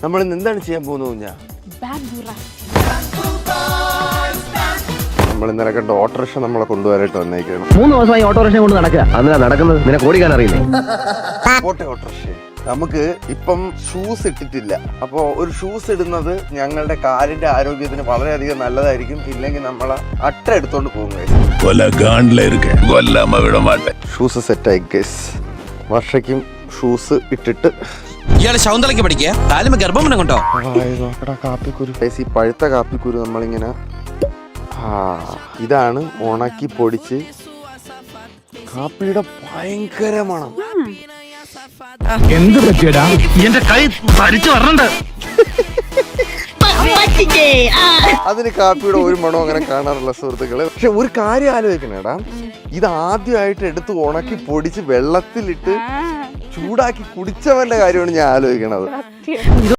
നമ്മൾ ഇന്ന് എന്താണ് ചെയ്യാൻ പോകുന്നത് ഞാൻ നമ്മൾ ഇന്നലെ കണ്ട ഓട്ടോറിക്ഷ നമ്മളെ കൊണ്ടുവരാനായിട്ട് വന്നേക്കാണ്. 3 ദിവസമായി ഓട്ടോറിക്ഷ കൊണ്ട് നടക്കുക. അന്ന് നടക്കുന്നത് നിനക്ക് ഓടിക്കാൻ അറിയില്ലേ? ഓട്ടോറിക്ഷ നമുക്ക് ഇപ്പം ഷൂസ് ഇട്ടിട്ടില്ല. അപ്പോൾ ഒരു ഷൂസ് ഇടുന്നത് ഞങ്ങളുടെ കാലിന്റെ ആരോഗ്യത്തിന് വളരെയധികം നല്ലതായിരിക്കും. ഇല്ലെങ്കിൽ നമ്മളെ അട്ട എടുത്തോണ്ട് പോകും. ഷൂസ് സെറ്റായി ഗൈസ്. വർഷയ്ക്കും ഷൂസ് ഇട്ടിട്ട് ഇയാള് ശൗന്തളയ്ക്ക് പഠിക്കുക കാലുമ ഗർഭം കൊണ്ടോ കാപ്പിക്കുരു. ഈ പഴുത്ത കാപ്പിക്കുരു നമ്മളിങ്ങനെ ഇതാണ് ഉണക്കി പൊടിച്ച് കാപ്പിയുടെ ഭയങ്കര മണം. എന്ത് പറ്റിയടാ? എന്റെ കൈ ഭരിച്ചു വരണ്ട്. അതിന് കാപ്പിയുടെ ഒരു മണം അങ്ങനെ കാണാറില്ല സുഹൃത്തുക്കളെ. പക്ഷെ ഒരു കാര്യം ആലോചിക്കണേടാ, ഇത് ആദ്യമായിട്ട് എടുത്ത് ഉണക്കി പൊടിച്ച് വെള്ളത്തിലിട്ട് ചൂടാക്കി കുടിച്ചവന്റെ കാര്യമാണ് ഞാൻ ആലോചിക്കണത്.